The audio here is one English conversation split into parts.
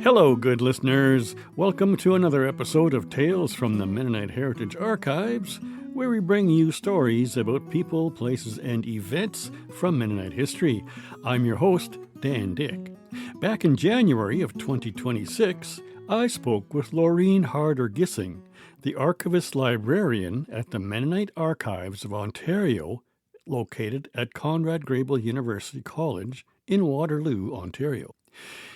Hello, good listeners. Welcome to another episode of Tales from the Mennonite Heritage Archives, where we bring you stories about people, places, and events from Mennonite history. I'm your host, Dan Dick. Back in January of 2026, I spoke with Laureen Harder Gissing, the archivist librarian at the Mennonite Archives of Ontario, located at Conrad Grebel University College in Waterloo, Ontario.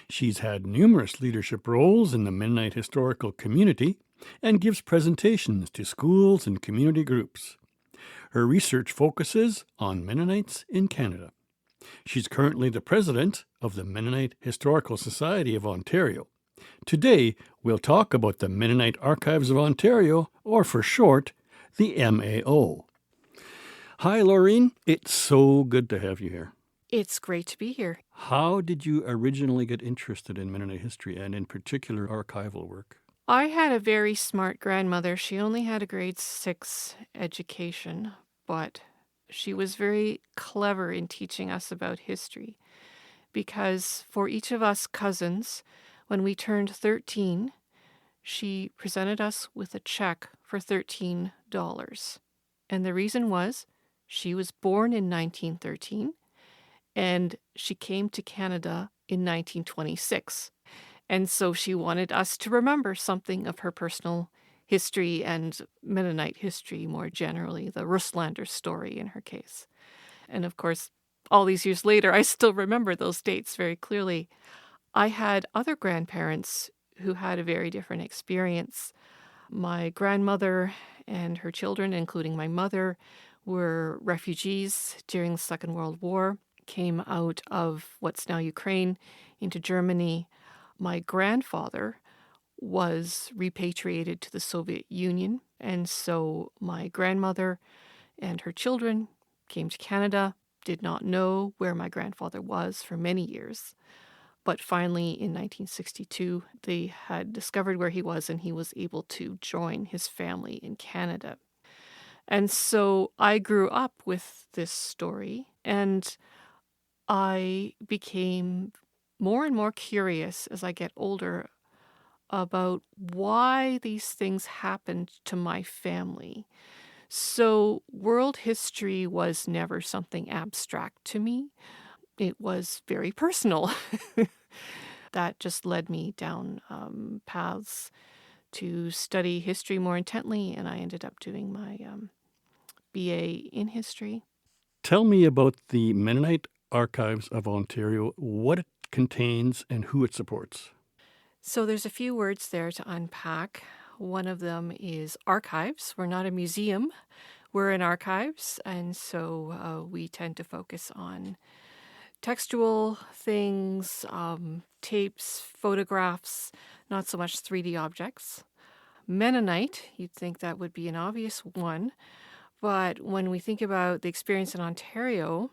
She's had numerous leadership roles in the Mennonite historical community and gives presentations to schools and community groups. Her research focuses on Mennonites in Canada. She's currently the president of the Mennonite Historical Society of Ontario. Today, we'll talk about the Mennonite Archives of Ontario, or for short, the MAO. Hi, Laureen. It's so good to have you here. It's great to be here. How did you originally get interested in Mennonite history and in particular archival work? I had a very smart grandmother. She only had a grade 6 education, but she was very clever in teaching us about history because for each of us cousins, when we turned 13, she presented us with a check for $13. And the reason was she was born in 1913 and she came to Canada in 1926. And so she wanted us to remember something of her personal history and Mennonite history more generally, the Russlander story in her case. And of course, all these years later, I still remember those dates very clearly. I had other grandparents who had a very different experience. My grandmother and her children, including my mother, were refugees during the Second World War, came out of what's now Ukraine into Germany. My grandfather was repatriated to the Soviet Union, and so my grandmother and her children came to Canada, did not know where my grandfather was for many years. But finally, in 1962, they had discovered where he was, and he was able to join his family in Canada. And so I grew up with this story, and I became more and more curious as I get older about why these things happened to my family. So world history was never something abstract to me. It was very personal. That just led me down paths to study history more intently, and I ended up doing my BA in history. Tell me about the Mennonite Archives of Ontario, what it contains and who it supports. So there's a few words there to unpack. One of them is archives. We're not a museum. We're in archives, and so we tend to focus on textual things, tapes, photographs, not so much 3D objects. Mennonite, you'd think that would be an obvious one, but when we think about the experience in Ontario,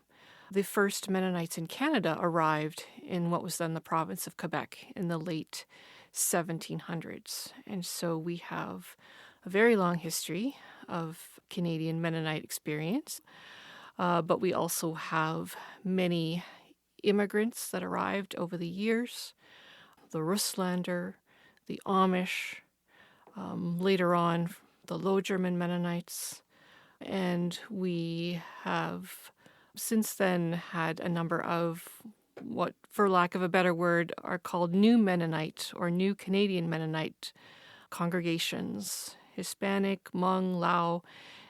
the first Mennonites in Canada arrived in what was then the province of Quebec in the late 1700s. And so we have a very long history of Canadian Mennonite experience, but we also have many immigrants that arrived over the years, the Russlander, the Amish, later on the Low German Mennonites, and we have since then had a number of what, for lack of a better word, are called new Mennonite or new Canadian Mennonite congregations, Hispanic, Hmong, Lao,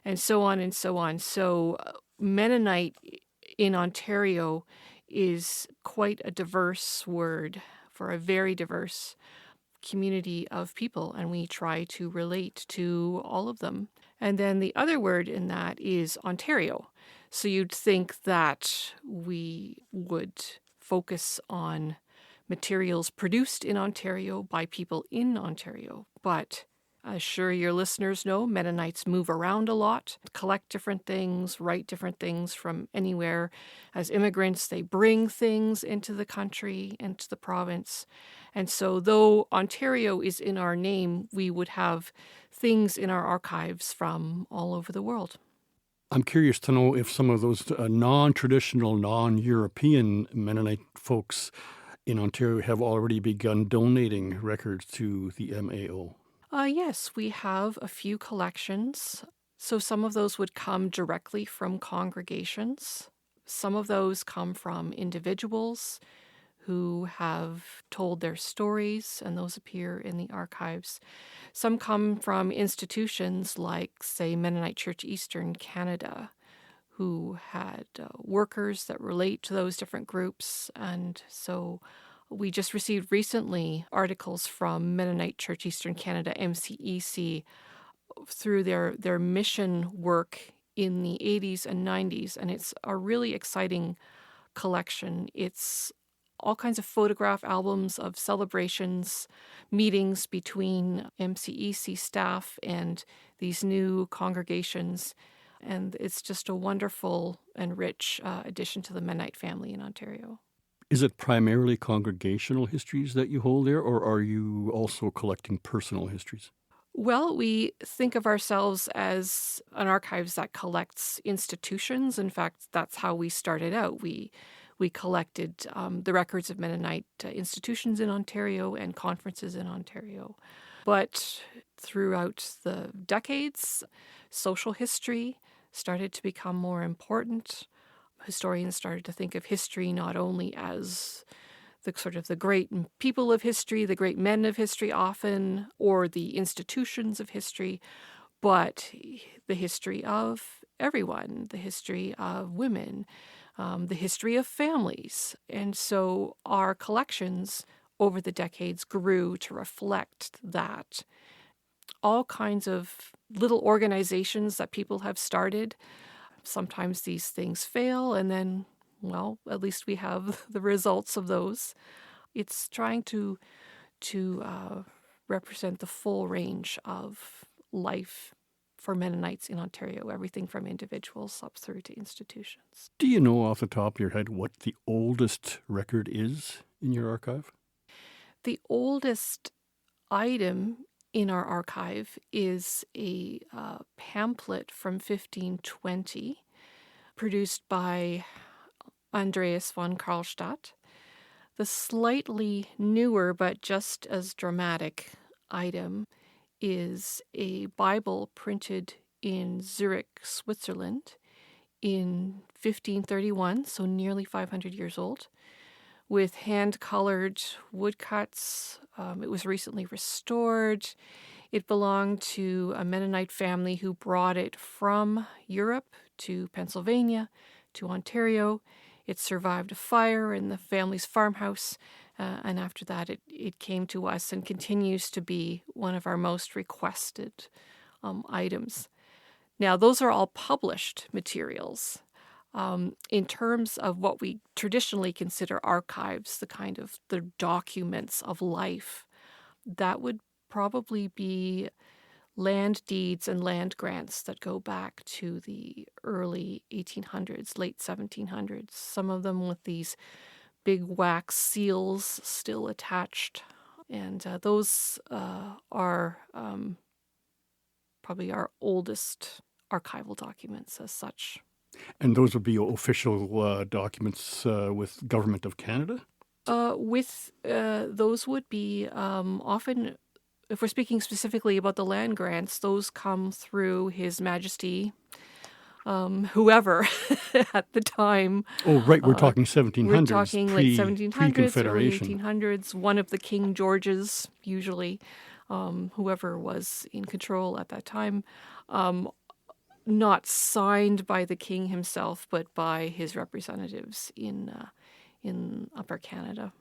and so on and so on. So Mennonite in Ontario is quite a diverse word for a very diverse community of people, and we try to relate to all of them. And then the other word in that is Ontario. So you'd think that we would focus on materials produced in Ontario by people in Ontario. But as sure your listeners know, Mennonites move around a lot, collect different things, write different things from anywhere. As immigrants, they bring things into the country, into the province. And so though Ontario is in our name, we would have things in our archives from all over the world. I'm curious to know if some of those non-traditional, non-European Mennonite folks in Ontario have already begun donating records to the MAO? Yes, we have a few collections. So some of those would come directly from congregations. Some of those come from individuals who have told their stories, and those appear in the archives. Some come from institutions like, say, Mennonite Church Eastern Canada, who had workers that relate to those different groups. And so we just received recently articles from Mennonite Church Eastern Canada, MCEC, through their mission work in the 80s and 90s. And it's a really exciting collection. It's all kinds of photograph albums of celebrations, meetings between MCEC staff and these new congregations. And it's just a wonderful and rich addition to the Mennonite family in Ontario. Is it primarily congregational histories that you hold there, or are you also collecting personal histories? Well, we think of ourselves as an archives that collects institutions. In fact, that's how we started out. We collected the records of Mennonite institutions in Ontario and conferences in Ontario. But throughout the decades, social history started to become more important. Historians started to think of history not only as the great people of history, the great men of history often, or the institutions of history, but the history of everyone, the history of women, the history of families. And so our collections over the decades grew to reflect that. All kinds of little organizations that people have started. Sometimes these things fail, and then, well, at least we have the results of those. It's trying to represent the full range of life for Mennonites in Ontario, everything from individuals up through to institutions. Do you know off the top of your head what the oldest record is in your archive? The oldest item in our archive is a pamphlet from 1520 produced by Andreas von Karlstadt. The slightly newer but just as dramatic item is a Bible printed in Zurich, Switzerland in 1531, so nearly 500 years old, with hand-colored woodcuts. It was recently restored. It belonged to a Mennonite family who brought it from Europe to Pennsylvania, to Ontario. It survived a fire in the family's farmhouse, and after that it came to us and continues to be one of our most requested items. Now, those are all published materials. In terms of what we traditionally consider archives, the documents of life, that would probably be land deeds and land grants that go back to the early 1800s, late 1700s, some of them with these big wax seals still attached. And those are probably our oldest archival documents as such. And those would be official documents with Government of Canada? Those would be often, if we're speaking specifically about the land grants, those come through His Majesty, whoever at the time. Oh, right, we're talking 1700s. We're talking late 1700s, early pre-Confederation. 1800s, one of the King Georges, usually, whoever was in control at that time. Not signed by the king himself, but by his representatives in Upper Canada.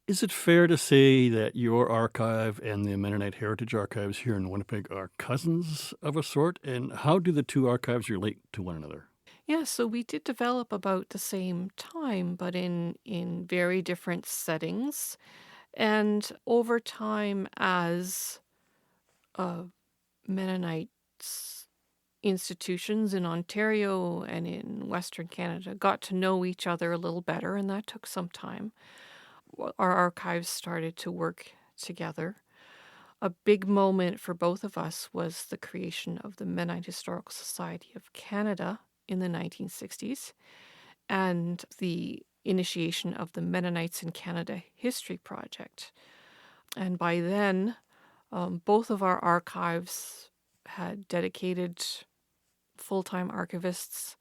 Is it fair to say that your archive and the Mennonite Heritage Archives here in Winnipeg are cousins of a sort? And how do the two archives relate to one another? Yeah, so we did develop about the same time, but in very different settings. And over time, as Mennonites institutions in Ontario and in Western Canada got to know each other a little better, and that took some time, our archives started to work together. A big moment for both of us was the creation of the Mennonite Historical Society of Canada in the 1960s, and the initiation of the Mennonites in Canada History Project. And by then, both of our archives had dedicated full-time archivists.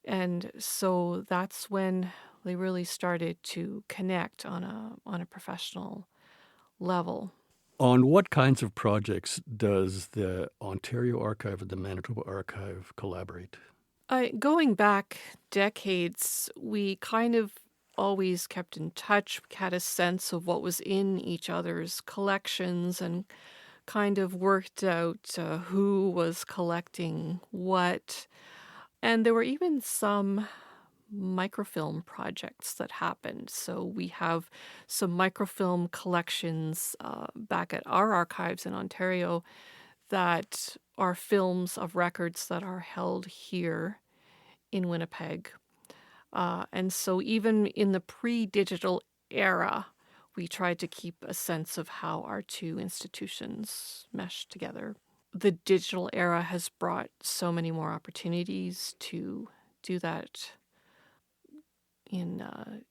And so that's when they really started to connect on a professional level. On what kinds of projects does the Ontario Archive and the Manitoba Archive collaborate? Going back decades, we kind of always kept in touch, had a sense of what was in each other's collections, and kind of worked out who was collecting what. And there were even some microfilm projects that happened. So we have some microfilm collections back at our archives in Ontario that are films of records that are held here in Winnipeg. And so even in the pre-digital era, we tried to keep a sense of how our two institutions meshed together. The digital era has brought so many more opportunities to do that in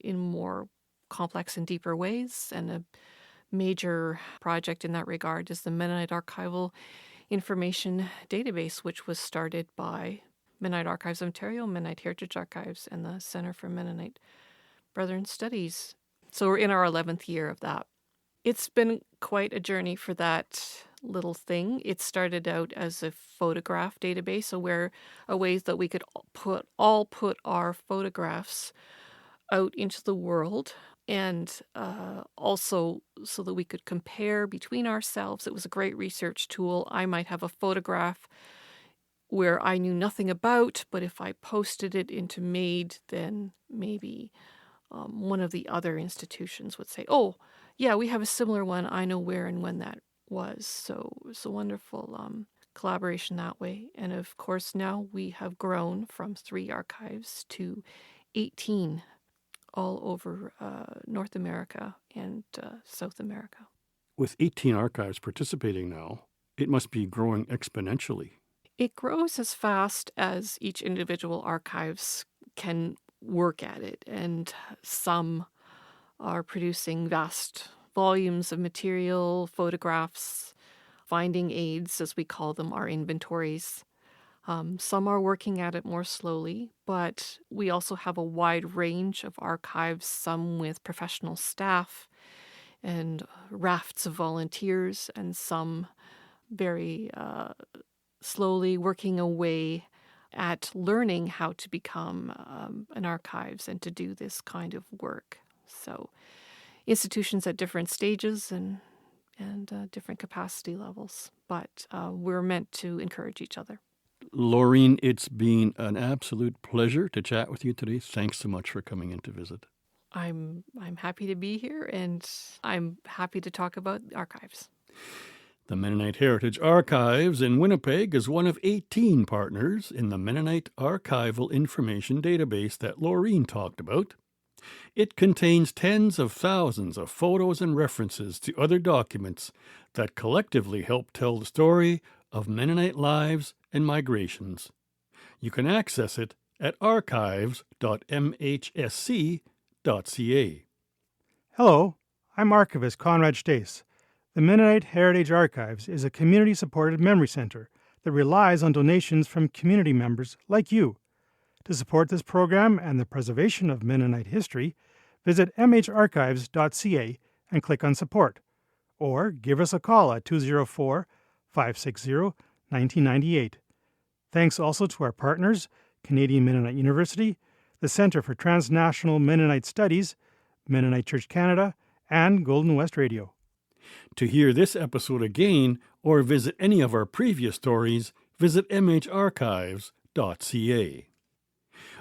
more complex and deeper ways. And a major project in that regard is the Mennonite Archival Information Database, which was started by Mennonite Archives of Ontario, Mennonite Heritage Archives, and the Centre for Mennonite Brethren Studies. So we're in our 11th year of that. It's been quite a journey for that little thing. It started out as a photograph database, so a way that we could put our photographs out into the world, and also so that we could compare between ourselves. It was a great research tool. I might have a photograph where I knew nothing about, but if I posted it into MAID, then maybe one of the other institutions would say, oh, yeah, we have a similar one. I know where and when that was. So it's a wonderful collaboration that way. And of course, now we have grown from 3 archives to 18 all over North America and South America. With 18 archives participating now, it must be growing exponentially. It grows as fast as each individual archives can work at it, and some are producing vast volumes of material, photographs, finding aids, as we call them, our inventories. Some are working at it more slowly, but we also have a wide range of archives, some with professional staff and rafts of volunteers, and some very slowly working away at learning how to become an archives and to do this kind of work. So institutions at different stages and different capacity levels, but we're meant to encourage each other. Laureen, it's been an absolute pleasure to chat with you today. Thanks so much for coming in to visit. I'm happy to be here, and I'm happy to talk about archives. The Mennonite Heritage Archives in Winnipeg is one of 18 partners in the Mennonite Archival Information Database that Laureen talked about. It contains tens of thousands of photos and references to other documents that collectively help tell the story of Mennonite lives and migrations. You can access it at archives.mhsc.ca. Hello, I'm archivist Conrad Stace. The Mennonite Heritage Archives is a community-supported memory center that relies on donations from community members like you. To support this program and the preservation of Mennonite history, visit mharchives.ca and click on Support, or give us a call at 204-560-1998. Thanks also to our partners, Canadian Mennonite University, the Centre for Transnational Mennonite Studies, Mennonite Church Canada, and Golden West Radio. To hear this episode again or visit any of our previous stories, visit mharchives.ca.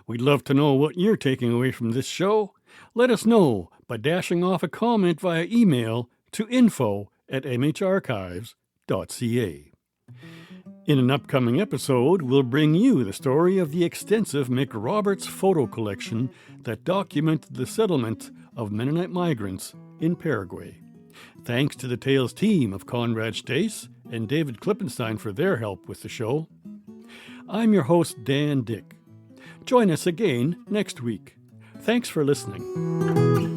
We'd love to know what you're taking away from this show. Let us know by dashing off a comment via email to info@mharchives.ca. In an upcoming episode, we'll bring you the story of the extensive McRoberts photo collection that documented the settlement of Mennonite migrants in Paraguay. Thanks to the Tales team of Conrad Stace and David Klippenstein for their help with the show. I'm your host, Dan Dick. Join us again next week. Thanks for listening.